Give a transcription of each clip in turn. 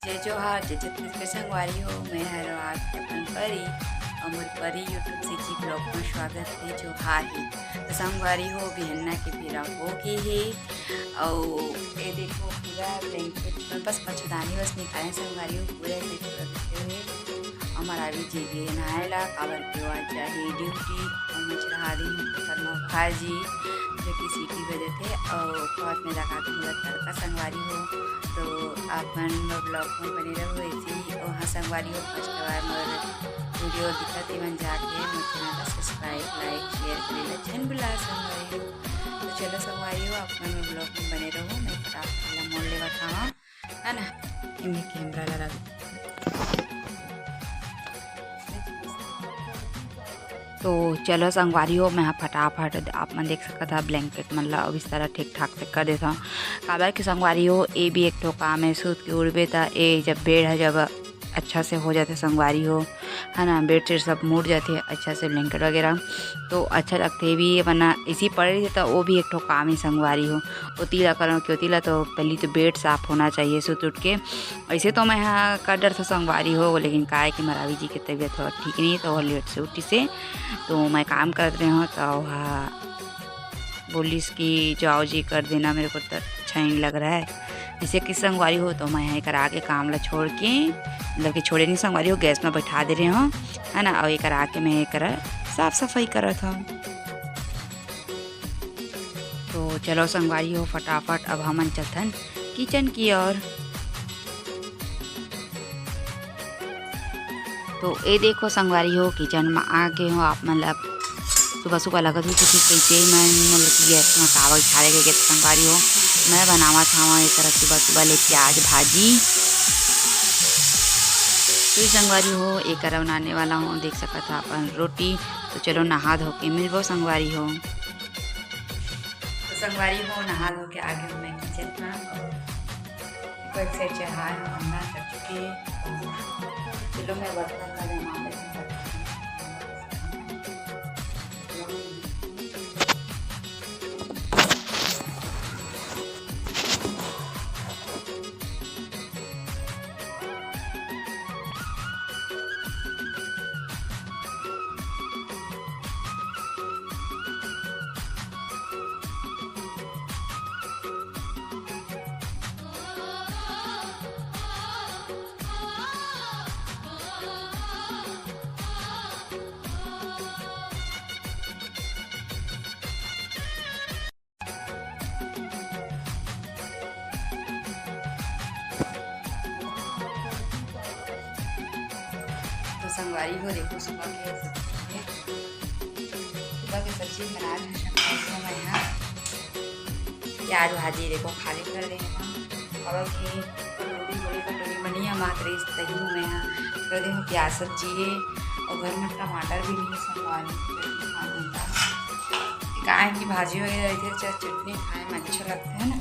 जय जोहार जय छत्तीसगढ़ संगवारी हो। मैं हर आज अपन परी अमर परी यूट्यूब से जी ब्लॉग में स्वागत है। जोहार ही तो संगवारी हो बिहन्ना के फिरा हो के है और ये देखो पूरा ब्लैंकेट में बस मच्छरदानी बस निकाले संगवारी हो पूरा से पूरा दिखते हुए हमारा भी जी गए नहायला काबर के आज चाहे ड्यूटी और मच्छरहारी करना भाजी जो कि सीटी बजे थे और बहुत में लगा दूँगा तड़का संगवारी हो। तो अपन ब्लॉग में बने रहो ऐसे ही और हाँ संगवारी हो फर्स्ट बार मोर वीडियो दिखत मन जाके मोर चैनल को सब्सक्राइब लाइक शेयर करेला छन बुला संगवारी हो। तो चलो संगवारी हो अपन ब्लॉग में बने रहो। मैं फटाफट मोड़ ले बतावा है ना इनमें कैमरा लगा तो चलो संगवारी हो मैं फटाफट आप मन देख सकता था ब्लैंकेट मन ला इस तरह ठीक ठाक से कर देता हूँ काबर की संगवारी हो ये भी एक ठो काम है सूत के उड़बे त ये जब बेड है जब अच्छा से हो जाते संगवारी हो है ना बेड से सब मुड़ जाते अच्छा से ब्लैंकेट वगैरह तो अच्छा लगते भी वरना इसी पड़े थे तो वो भी एक ठो काम ही संगवारी हो उतीला करो कि उतीला तो पहले तो बेड साफ़ होना चाहिए सूत उठ के। ऐसे तो मैं यहाँ का डर था संगवारी हो लेकिन का है कि मरावी जी की तबीयत थोड़ा ठीक नहीं है तो वह लेट से उठी से तो मैं काम कर रही हूँ तो वहाँ बोलिस कि जाओ जी कर देना मेरे को तो अच्छा नहीं लग रहा है। जैसे कि संगवारी हो तो मैं यहाँ करा के काम ला छोड़ के मतलब कि छोड़े नहीं संगवारी हो गैस में बैठा दे रहे हूँ है ना और ये करा के मैं कर साफ़ सफाई कर था। तो चलो संगवारी हो फटाफट अब हम चलते किचन की ओर। तो ये देखो संगवारी हो किचन में आ गए हो आप मतलब सुबह सुबह लगत हुई क्योंकि कैसे मैं मतलब कि गैस में कावल छाड़े गए संगवारी हो मैं बनावा था वहाँ एक तरह सुबह सुबह ले प्याज भाजी तो संगवारी हो एक कर बनाने वाला हूँ देख सकता था अपन रोटी। तो चलो नहा धो के मिलबो संगवारी हो। तो संगवारी हो नहा धो के आगे हूँ मैं किचन में और एक साइड चढ़ा हमला कर चुके। चलो मैं बर्तन का जमा तो संगवारी हो देखो सुबह के सब्जी बना रहे हैं मैं यहाँ प्याज भाजी देखो खाली कर रहे हैं और की कटोरी बड़ी कटोरी बनी है मात्र इस तही में यहाँ कर दे प्याज सब्जी है और घर में टमाटर भी नहीं है संगवारी गाय की भाजी वगैरह रहती है चाहे चटनी खाए में अच्छा लगता है ना।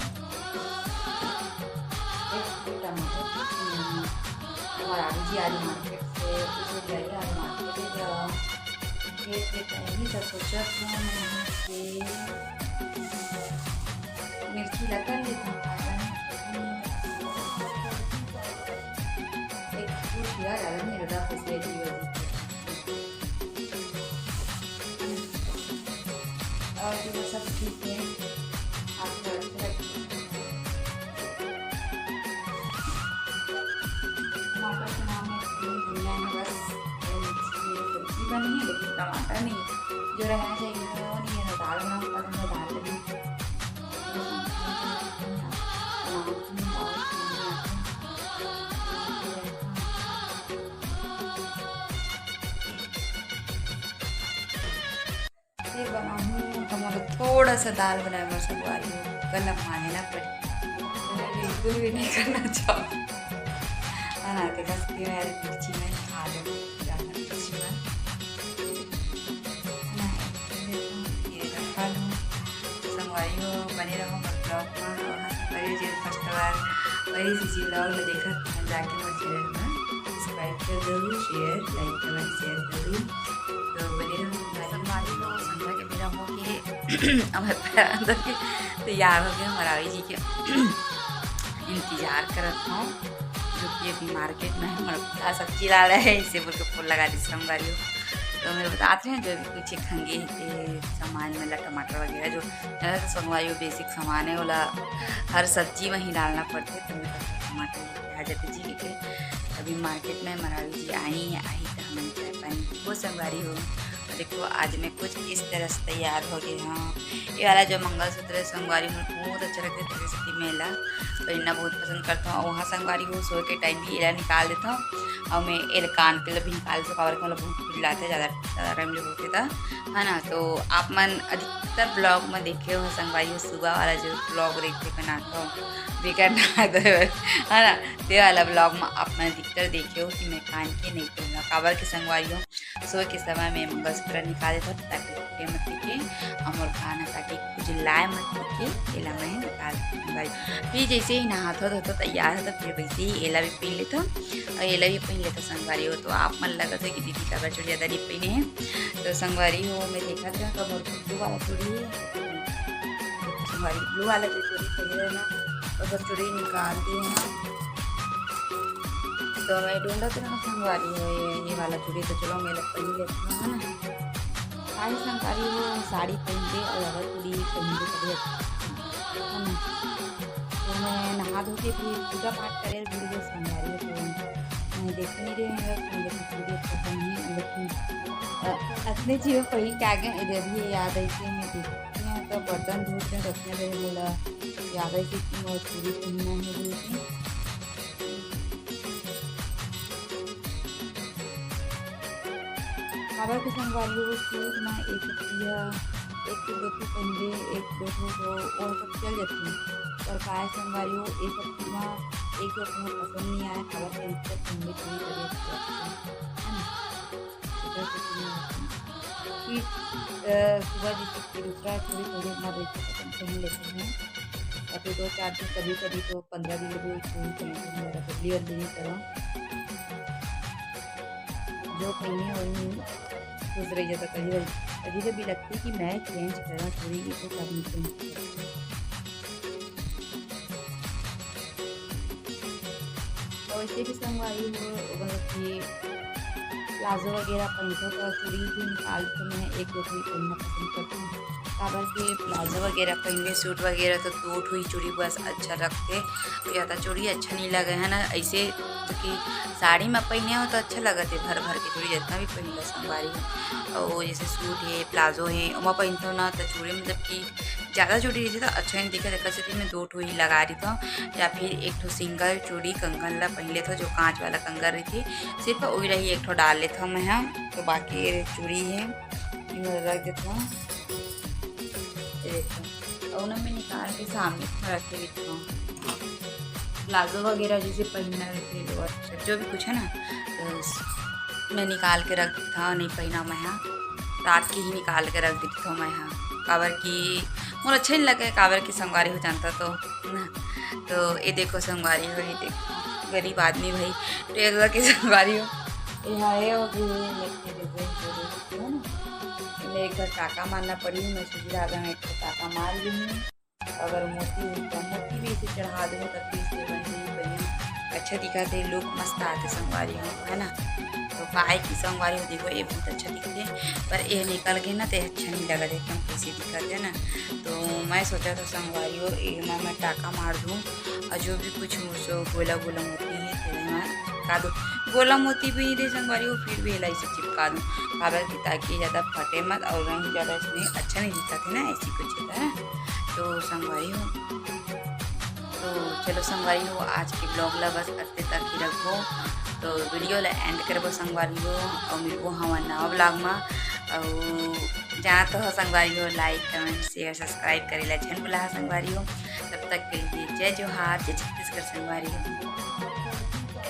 मरावी जी आज मार्केट से तो सोचा मिर्ची लगा लेता और सब ठीक है नहीं है लेकिन टमाटर नहीं जो रहना चाहिए वो नहीं है। दाल बनाऊँ तो दाल लगी फिर बनाऊँ हमारा थोड़ा सा दाल बनाए बस संगवारी हो कल माने ना पड़े बिल्कुल भी नहीं करना चाहूँ है ना तो बस मिर्ची में खा लो संगवारी हो बने रहो ब्लॉग में पहले जो फर्स्ट बार वही सी ब्लॉग में देखा जाके मेरे चैनल में सब्सक्राइब कर दो शेयर लाइक कमेंट शेयर कर दो तो बने रहो। संगवारी हो संध्या के मेरा हो के अंदर के तैयार हो गए मरावी जी के इंतजार करत हूँ जो कि अभी मार्केट में है मतलब सब्जी ला रहा है इसे बोल के फूल लगा दी संगवारी हो। तो मेरे बताते हैं जो भी कुछ खंगे सामान मतलब टमाटर वगैरह जो संगवारी हो बेसिक सामान है वाला हर सब्जी में ही डालना पड़ता है। तो मेरे टमाटर आ जाते जी के अभी मार्केट में मरावी जी आई तो हमें चाय पानी वो संगवारी हो। देखो आज मैं कुछ इस तरह से तैयार हो गए। हाँ ये वाला जो मंगलसूत्र है संगवारी में बहुत अच्छा लगता है। तेरे से मेला पहनना बहुत पसंद करता हूँ और वहाँ संगवारी हो सो के टाइम भी एला निकाल देता हूँ और मैं एल कान के भी निकाल सका और मतलब बहुत लाते ज़्यादा टाइम जो होते था है ना। तो आप मन अधिकतर ब्लॉग में देखे हो संगवारी हो सुबह वाला जो ब्लॉग देखते बनाता हूँ बिगड़ना है ना। ते वाला ब्लॉग में आप मैंने अधिकतर देखे हो कि मैं कान के नहीं पहनूँगा काबर के संगवारी हो सुबह के समय में मंगलसूत्र निकाल देता हूँ ताकि टूटे मत दिखे और खाना ताकि कुछ लाए मत दिखे एला मैं निकाल संगवारी। फिर जैसे ही नहाता धोता तैयार होता फिर वैसे ही एला भी पहन लेता और एला भी पहन लेता संगवारी हो। तो आप मन लगा था कि दीदी का बच्चों ज़्यादा नहीं पहने हैं तो संगवारी हो मैं देखा था तो मोर ब्लू वाला चूड़ी है संगवारी ब्लू वाला जो चूड़ी पहले ना और चूड़ी निकाल दिए हैं तो मैं ढूंढा तो ना संगवारी हो ये वाला चूड़ी तो चलो मैं पहन लेती हूँ है ना। साड़ी संगवारी हो साड़ी पहन दे और अगर चूड़ी पहन दे तभी अच्छा है ना। तो मैं नहा धो के फिर पूजा पाठ करे भूल गए संगवारी हो तो मैं देख नहीं रही हूँ चूड़ी अच्छा नहीं लेकिन अपने चीज़ों पर ही क्या गए इधर भी याद ऐसे मैं देखती हूँ तो बर्तन धोते हैं रखने रहे बोला याद ऐसे कि वो चूड़ी पहनना है बोलती काबर के संगवारी हो सूट में एक दो पहन दे एक दो तो वो सब चल जाती है और काय संगवारी हो ये सब चीज़ एक दो तुम्हें पसंद नहीं आया काबर के इज्जत पहन चूड़ी फिर सुबह जैसे दूसरा चूड़ी थोड़ी अपना पहन लेते हैं या फिर 2-4 दिन कभी कभी तो 15 दिन भी चूड़ी पहनते हैं बदली नहीं करो जो पहने वही खुश रही जाता कभी कभी लगती कि मैं चेंज करा चूड़ी की तो कभी चेंज और इसे भी संगवारी हो मतलब कि प्लाजो वगैरह पहनते तो चूड़ी भी निकाल के मैं एक दो ठोई पहनना पसंद करती हूँ काबर के प्लाजो वगैरह पहन सूट वगैरह तो 2 ठोई चूड़ी बस अच्छा रखते ज़्यादा चूड़ी अच्छा नहीं लगे है ना। ऐसे तो कि साड़ी में पहने हो तो अच्छा लगते भर भर के चूड़ी जितना भी पहन लो संगवारी और जैसे सूट है प्लाजो है वहाँ पहनते हो ना तो चूड़ी मतलब कि ज़्यादा चूड़ी रहती तो अच्छा नहीं दिखा देखा से मैं 2 ठोई लगा रही था या फिर एक ठो सिंगल चूड़ी कंगन ला पहन लेता जो कांच वाला कंगन रही थी सिर्फ वही रही एक ठो डाल लेता मैं हाँ। तो बाकी चूड़ी है रख देता हूँ और उन्हें मैं निकाल के सामने रख के देता हूँ। प्लाजो वगैरह जैसे पहनना रहते लोअर जो भी कुछ है ना तो मैं निकाल के रख देता नहीं पहना मैं यहाँ रात की ही निकाल के रख देती था मैं यहाँ काबर की मुझे अच्छा नहीं लगे काबर की संगवारी हो जानता तो ना। तो ये देखो संगवारी हो ये देखो गरीब आदमी भाई टेलर की संगवारी हो मैं एक घर टाका मारना पड़ी मैं सोच रहा मैं एक टाका मार ली हूँ अगर मोती भी इसे चढ़ा दूँ तब इससे बन अच्छा दिखाते लुक मस्त आते संगवारी हो है ना। तो पाए की संगवारी हो देखो ये बहुत अच्छा दिखते पर ये निकल गए ना तो अच्छा नहीं लगा एकदम कैसे दिखाते ना। तो मैं सोचा था संगवारी हो मैं टाका मार दूँ और जो भी कुछ मुझसे गोला गोला मोती है तो मैं चिपका दूँ गोला मोती भी नहीं दे संगवारी हो फिर भी हिलाई से चिपका दूँ काबर की ताकि ज़्यादा फटे मत और रंग ज़्यादा इसमें अच्छा नहीं दिखता ना ऐसी कुछ होता है। तो संगवारी हो तो चलो संगवारी हो आज की ब्लॉग ला बस अत्ते तक ही रखो तो वीडियो ला एंड करबो संगवारी हो और मिलबो हमारे नवा ब्लॉग में और जहाँ तो हो संगवारी हो लाइक कमेंट शेयर सब्सक्राइब करेला छन बुला संगवारी हो। तब तक के लिए जय जोहार जय छत्तीसगढ़ संगवारी हो।